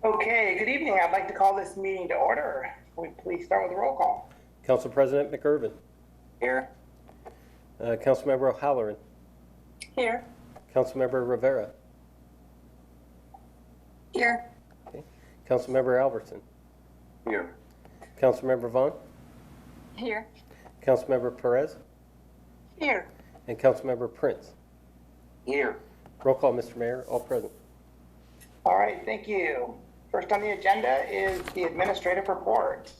Okay, good evening. I'd like to call this meeting to order. Will we please start with a roll call? Council President McIrvin. Here. Councilmember O'Halloran. Here. Councilmember Rivera. Here. Okay. Councilmember Albertson. Here. Councilmember Vaughn. Here. Councilmember Perez. Here. And Councilmember Prince. Here. Roll call, Mr. Mayor. All present. All right, thank you. First on the agenda is the administrative report.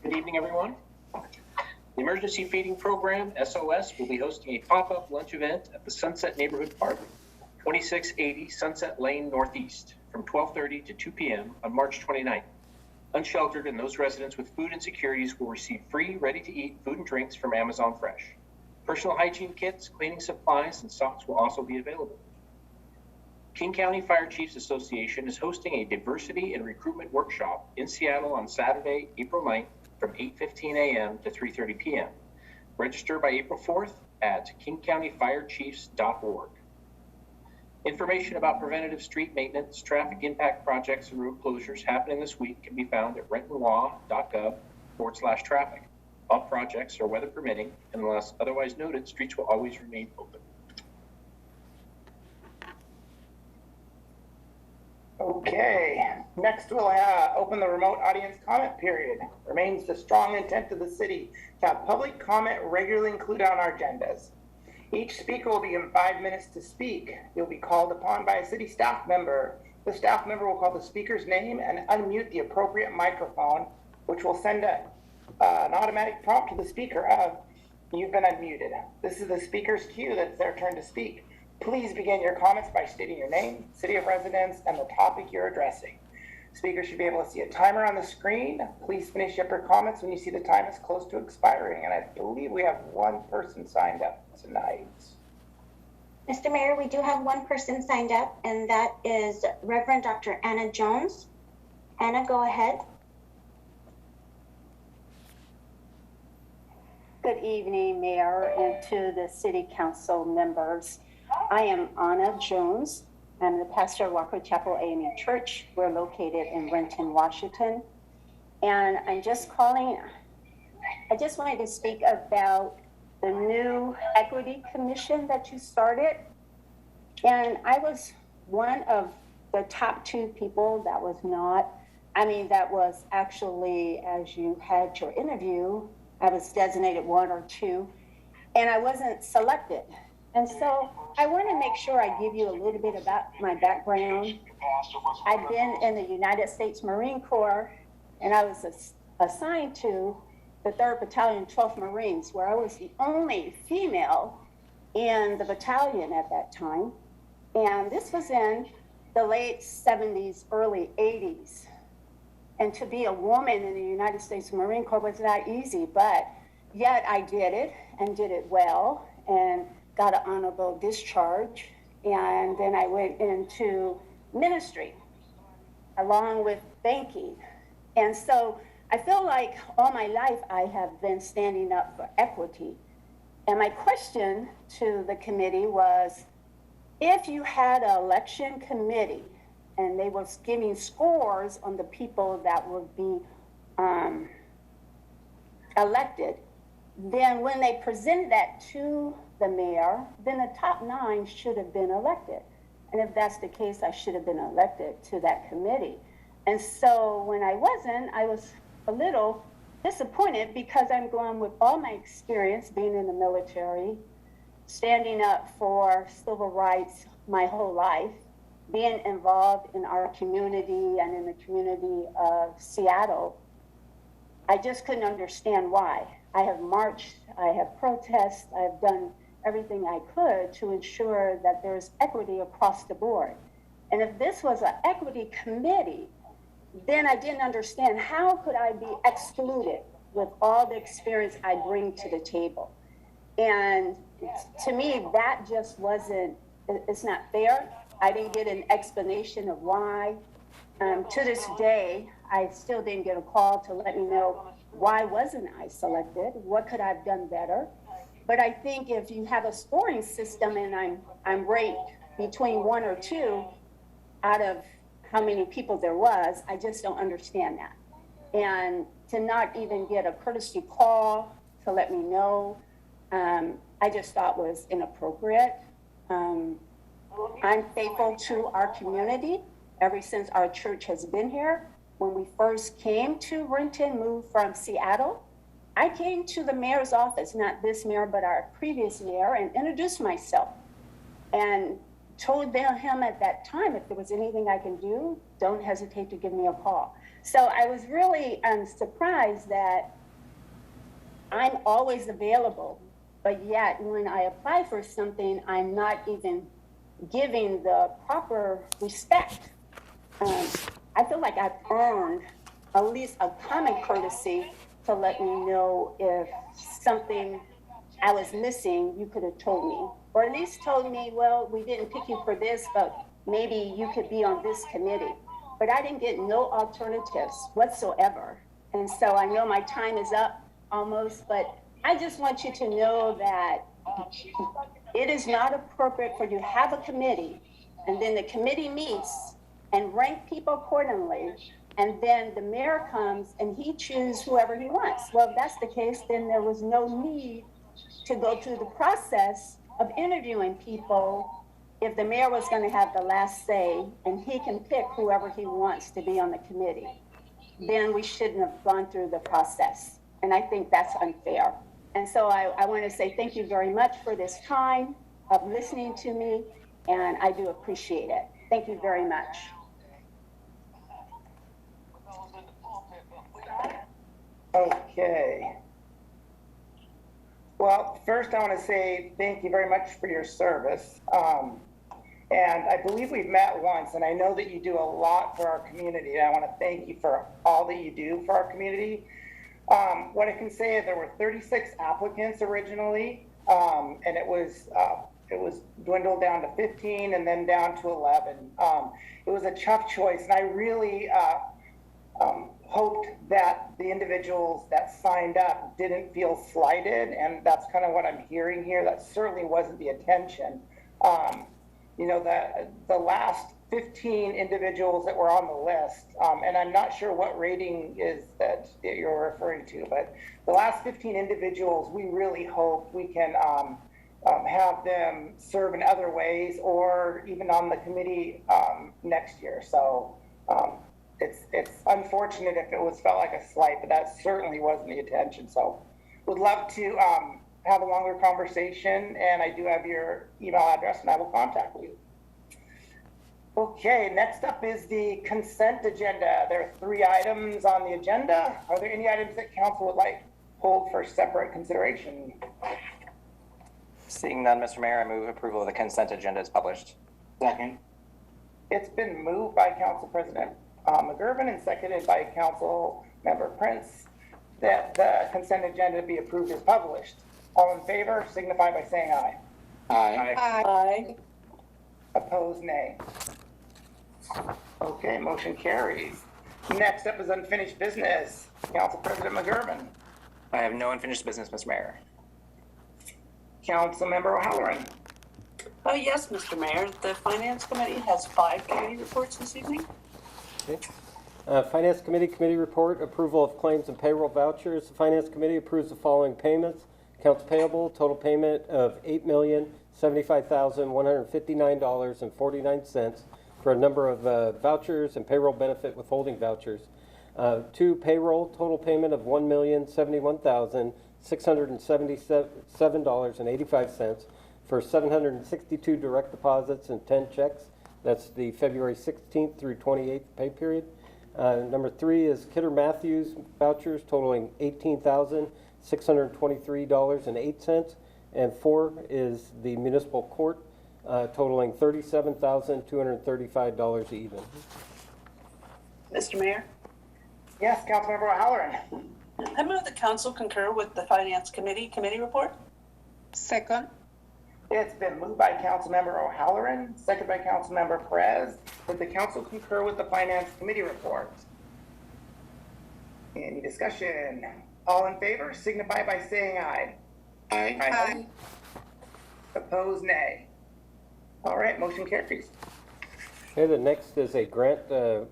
Good evening, everyone. The Emergency Feeding Program, SOS, will be hosting a pop-up lunch event at the Sunset Neighborhood Park, 2680 Sunset Lane Northeast, from 12:30 to 2 p.m. on March 29th. Unsheltered and those residents with food insecurities will receive free, ready-to-eat food and drinks from Amazon Fresh. Personal hygiene kits, cleaning supplies, and socks will also be available. King County Fire Chiefs Association is hosting a diversity and recruitment workshop in Seattle on Saturday, April 9th from 8:15 a.m. to 3:30 p.m. Register by April 4th at kingcountyfirechiefs.org. Information about preventative street maintenance, traffic impact projects, and road closures happening this week can be found at rentonlaw.gov/traffic. All projects are weather permitting, and unless otherwise noted, streets will always remain open. Okay, next we'll open the remote audience comment period. Remains the strong intent of the city to have public comment regularly included on our agendas. Each speaker will be given 5 minutes to speak. You'll be called upon by a city staff member. The staff member will call the speaker's name and unmute the appropriate microphone, which will send an automatic prompt to the speaker of, "You've been unmuted." This is the speaker's cue that it's their turn to speak. Please begin your comments by stating your name, city of residence, and the topic you're addressing. Speakers should be able to see a timer on the screen. Please finish up your comments when you see the time is close to expiring. And I believe we have one person signed up tonight. Mr. Mayor, we do have one person signed up, and that is Reverend Dr. Anna Jones. Anna, go ahead. Good evening, Mayor, and to the City Council members. I am Anna Jones. I'm the pastor of Walker Chapel AME Church. We're located in Renton, Washington. And I'm just calling, I just wanted to speak about the new Equity Commission that you started. And I was one of the top 2 people that was that was actually, as you had your interview, I was designated 1 or 2, and I wasn't selected. And so I want to make sure I give you a little bit about my background. I've been in the United States Marine Corps, and I was assigned to the 3rd Battalion, 12th Marines, where I was the only female in the battalion at that time. And this was in the late 70s, early 80s. And to be a woman in the United States Marine Corps was not easy, but yet I did it and did it well and got an honorable discharge. And then I went into ministry along with banking. And so I feel like all my life I have been standing up for equity. And my question to the committee was, if you had an election committee and they was giving scores on the people that would be elected, then when they presented that to the mayor, then the top 9 should have been elected. And if that's the case, I should have been elected to that committee. And so when I wasn't, I was a little disappointed because I'm going with all my experience being in the military, standing up for civil rights my whole life, being involved in our community and in the community of Seattle. I just couldn't understand why. I have marched, I have protested, I have done everything I could to ensure that there's equity across the board. And if this was an equity committee, then I didn't understand how could I be excluded with all the experience I bring to the table. And to me, that just wasn't, it's not fair. I didn't get an explanation of why. To this day, I still didn't get a call to let me know why wasn't I selected? What could I have done better? But I think if you have a scoring system and I'm ranked between 1 or 2 out of how many people there was. I just don't understand that. And to not even get a courtesy call to let me know, I just thought was inappropriate. I'm faithful to our community ever since our church has been here. When we first came to Renton, moved from Seattle, I came to the mayor's office, not this mayor, but our previous mayor, and introduced myself and told him at that time, if there was anything I can do, don't hesitate to give me a call. So I was really surprised that I'm always available, but yet when I apply for something, I'm not even giving the proper respect. I feel like I've earned at least a common courtesy to let me know if something I was missing, you could have told me. Or at least told me, well, we didn't pick you for this, but maybe you could be on this committee. But I didn't get no alternatives whatsoever. And so I know my time is up almost, but I just want you to know that it is not appropriate for you to have a committee and then the committee meets and rank people accordingly. And then the mayor comes and he chooses whoever he wants. Well, if that's the case, then there was no need to go through the process of interviewing people if the mayor was going to have the last say and he can pick whoever he wants to be on the committee. Then we shouldn't have gone through the process. And I think that's unfair. And so I want to say thank you very much for this time of listening to me, and I do appreciate it. Thank you very much. Okay. Well, first I want to say thank you very much for your service. And I believe we've met once, and I know that you do a lot for our community. And I want to thank you for all that you do for our community. What I can say is there were 36 applicants originally, and it was dwindled down to 15 and then down to 11. It was a tough choice, and I really hoped that the individuals that signed up didn't feel slighted, and that's kind of what I'm hearing here. That certainly wasn't the intention. The last 15 individuals that were on the list, and I'm not sure what rating is that you're referring to, but the last 15 individuals, we really hope we can have them serve in other ways or even on the committee next year. So it's unfortunate if it was felt like a slight, but that certainly wasn't the intention. So would love to have a longer conversation, and I do have your email address and I will contact you. Okay, next up is the consent agenda. There are 3 items on the agenda. Are there any items that council would like pulled for separate consideration? Seeing none, Mr. Mayor, I move approval of the consent agenda as published. Second. It's been moved by Council President McGurven and seconded by Council Member Prince that the consent agenda be approved as published. All in favor, signify by saying aye. Aye. Aye. Opposed, nay. Okay, motion carries. Next up is unfinished business. Council President McGurven. I have no unfinished business, Mr. Mayor. Councilmember O'Halloran. Oh, yes, Mr. Mayor. The Finance Committee has 5 committee reports this evening. Okay. Finance Committee report, approval of claims and payroll vouchers. The Finance Committee approves the following payments. Accounts payable, total payment of $8,075,159.49 for a number of vouchers and payroll benefit withholding vouchers. 2, payroll, total payment of $1,071,677.85 for 762 direct deposits and 10 checks. That's the February 16th through 28th pay period. Number 3 is Kidder Matthews vouchers totaling $18,623.08. And 4 is the municipal court totaling $37,235 even. Mr. Mayor, Yes, Councilmember O'Halloran. I move the council concur with the Finance Committee report. Second. It's been moved by Councilmember O'Halloran, seconded by Councilmember Perez, that the council concur with the Finance Committee report. Any discussion? All in favor, signify by saying aye. Aye. Opposed, nay. All right, motion carries. Okay, the next is a grant, the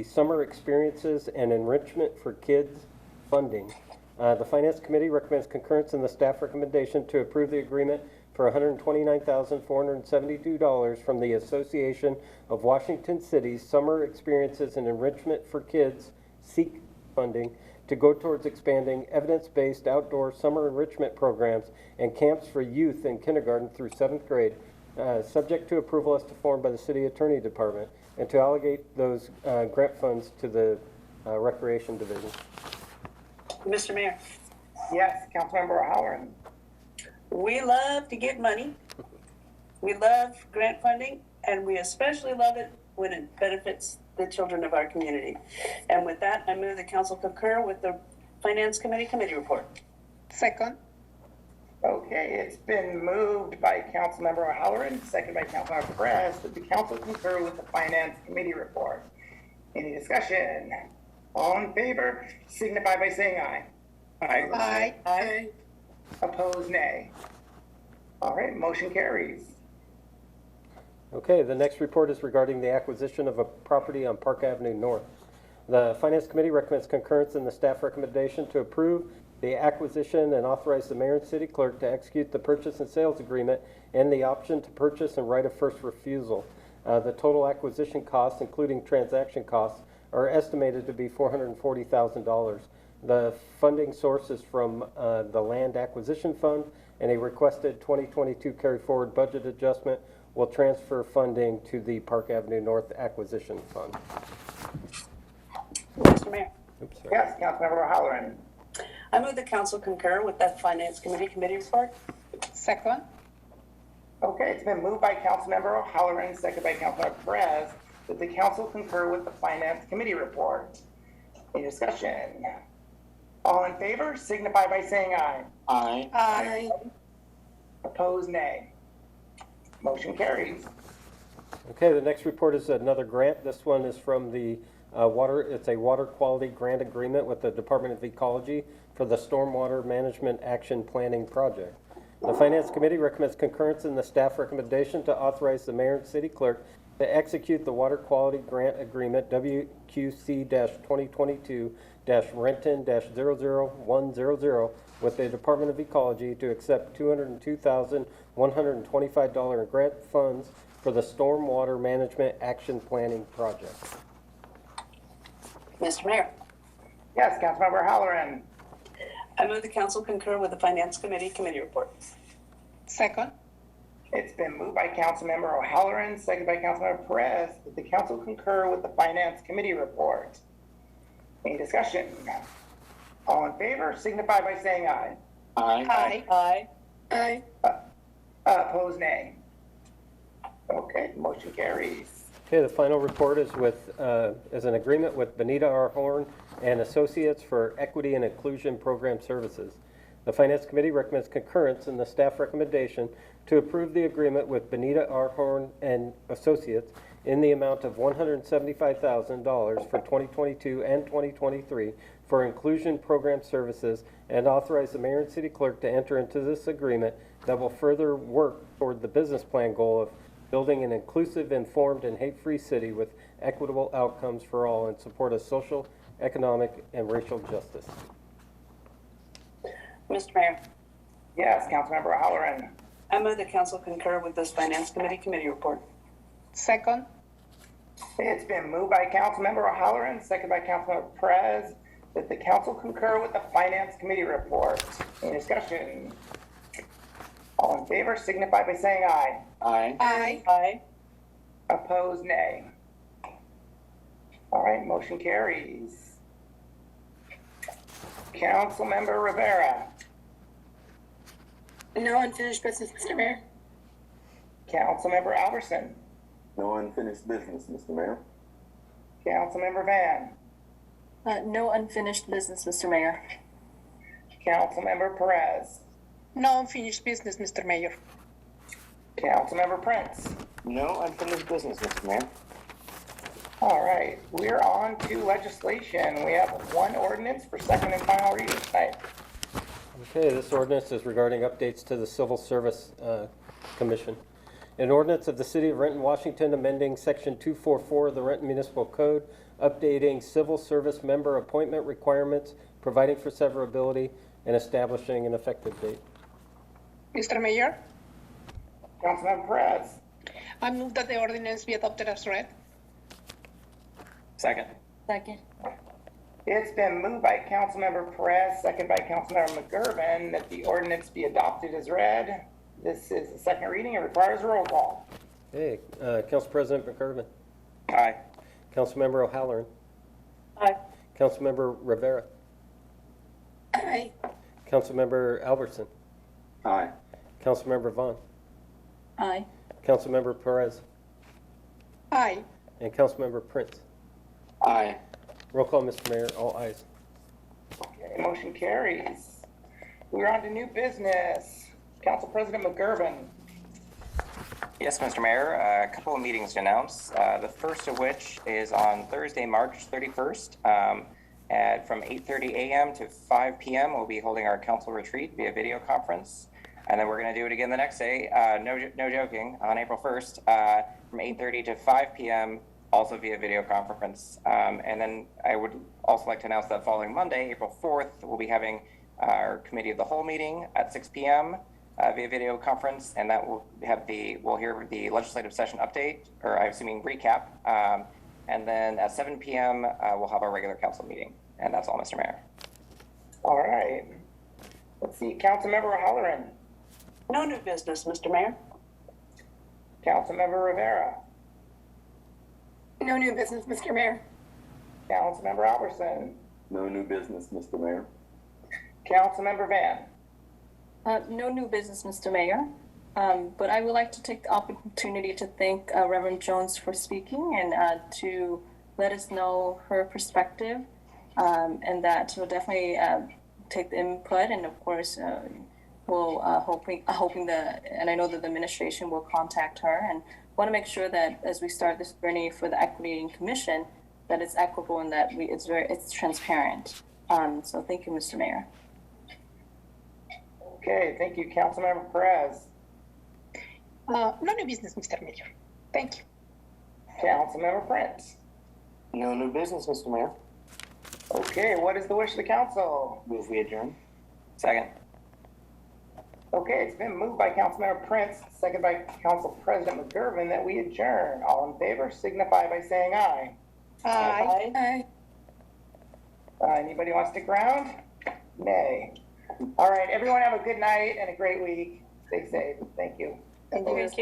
Summer Experiences and Enrichment for Kids funding. The Finance Committee recommends concurrence in the staff recommendation to approve the agreement for $129,472 from the Association of Washington Cities Summer Experiences and Enrichment for Kids, SEEK funding, to go towards expanding evidence-based outdoor summer enrichment programs and camps for youth in kindergarten through 7th grade, subject to approval as to form by the City Attorney Department, and to allocate those grant funds to the Recreation Division. Mr. Mayor, Yes, Councilmember O'Halloran. we love to get money. We love grant funding, and we especially love it when it benefits the children of our community. And with that, I move the council concur with the Finance Committee committee report. Second. Okay, it's been moved by Councilmember O'Halloran, second by Councilmember Perez, that the council concur with the Finance Committee report. Any discussion? All in favor, signify by saying aye. Aye. Aye. Opposed, nay. All right, motion carries. Okay, the next report is regarding the acquisition of a property on Park Avenue North. The Finance Committee recommends concurrence in the staff recommendation to approve the acquisition and authorize the mayor and city clerk to execute the purchase and sales agreement and the option to purchase and right of first refusal. The total acquisition costs, including transaction costs, are estimated to be $440,000. The funding source is from the Land Acquisition Fund, and a requested 2022 carry-forward budget adjustment will transfer funding to the Park Avenue North Acquisition Fund. Mr. Mayor, Oops, sorry. Yes, Councilmember O'Halloran. I move the council concur with the Finance Committee committee report. Second. Okay, it's been moved by Councilmember O'Halloran, second by Councilmember Perez, that the council concur with the Finance Committee report. Any discussion? All in favor, signify by saying aye. Aye. Opposed, nay. Motion carries. Okay, the next report is another grant. This one is from the it's a water quality grant agreement with the Department of Ecology for the Stormwater Management Action Planning Project. The Finance Committee recommends concurrence in the staff recommendation to authorize the mayor and city clerk to execute the water quality grant agreement WQC-2022-Renton-00100 with the Department of Ecology to accept $202,125 in grant funds for the Stormwater Management Action Planning Project. Mr. Mayor, Yes, Councilmember O'Halloran. I move the council concur with the Finance Committee committee report. Second. It's been moved by Councilmember O'Halloran, second by Councilmember Perez, that the council concur with the Finance Committee report. Any discussion? All in favor, signify by saying aye. Aye. Aye. Opposed, nay. Okay, motion carries. Okay, the final report is is an agreement with Benita R. Horn and Associates for Equity and Inclusion Program Services. The Finance Committee recommends concurrence in the staff recommendation to approve the agreement with Benita R. Horn and Associates in the amount of $175,000 for 2022 and 2023 for inclusion program services, and authorize the mayor and city clerk to enter into this agreement that will further work toward the business plan goal of building an inclusive, informed, and hate-free city with equitable outcomes for all in support of social, economic, and racial justice. Mr. Mayor, Yes, Councilmember O'Halloran. I move the council concur with this Finance Committee committee report. Second. It's been moved by Councilmember O'Halloran, second by Councilmember Perez, that the council concur with the Finance Committee report. Any discussion? All in favor, signify by saying aye. Aye. Aye. Opposed, nay. All right, motion carries. Councilmember Rivera. No unfinished business, Mr. Mayor. Councilmember Alverson. No unfinished business, Mr. Mayor. Councilmember Van. No unfinished business, Mr. Mayor. Councilmember Perez. No unfinished business, Mr. Mayor. Councilmember Prince. No unfinished business, Mr. Mayor. All right, we're on to legislation. We have one ordinance for second and final reading tonight. Okay, this ordinance is regarding updates to the Civil Service Commission. An ordinance of the City of Renton, Washington, amending Section 244 of the Renton Municipal Code, updating civil service member appointment requirements, providing for severability, and establishing an effective date. Mr. Mayor, Councilmember Perez. I move that the ordinance be adopted as read. Second. Second. It's been moved by Councilmember Perez, second by Councilmember McGurven, that the ordinance be adopted as read. This is the second reading. It requires a roll call. Okay, Council President McGurven. Aye. Councilmember O'Halloran. Aye. Councilmember Rivera. Aye. Councilmember Albertson. Aye. Councilmember Vaughn. Aye. Councilmember Perez. Aye. And Councilmember Prince. Aye. Roll call, Mr. Mayor. All ayes. Okay, motion carries. We're on to new business. Council President McGurven. Yes, Mr. Mayor, a couple of meetings to announce. The first of which is on Thursday, March 31st. From 8:30 a.m. to 5 p.m. We'll be holding our council retreat via video conference. And then we're going to do it again the next day, no joking, on April 1st, from 8:30 to 5 p.m., also via video conference. And then I would also like to announce that following Monday, April 4th, we'll be having our Committee of the Whole meeting at 6 p.m. Via video conference, and that will have we'll hear the legislative session update, or I'm assuming recap. And then at 7 p.m., we'll have our regular council meeting. And that's all, Mr. Mayor. All right. Let's see, Councilmember O'Halloran. No new business, Mr. Mayor. Councilmember Rivera. No new business, Mr. Mayor. Councilmember Albertson. No new business, Mr. Mayor. Councilmember Van. No new business, Mr. Mayor. But I would like to take the opportunity to thank Reverend Jones for speaking and to let us know her perspective, and that we'll definitely take the input, and of course we'll hoping and I know that the administration will contact her, and want to make sure that as we start this journey for the Equity Commission, that it's equitable and that it's transparent. So thank you, Mr. Mayor. Okay, thank you, Councilmember Perez. No new business, Mr. Mayor. Thank you. Councilmember Prince. No new business, Mr. Mayor. Okay, what is the wish of the council? Move we adjourn. Second. Okay, it's been moved by Councilmember Prince, second by Council President McGurven, that we adjourn. All in favor signify by saying aye. Aye. Anybody want to stick around? Nay. All right, everyone have a good night and a great week. Stay safe. Thank you. Thank you. Thank you.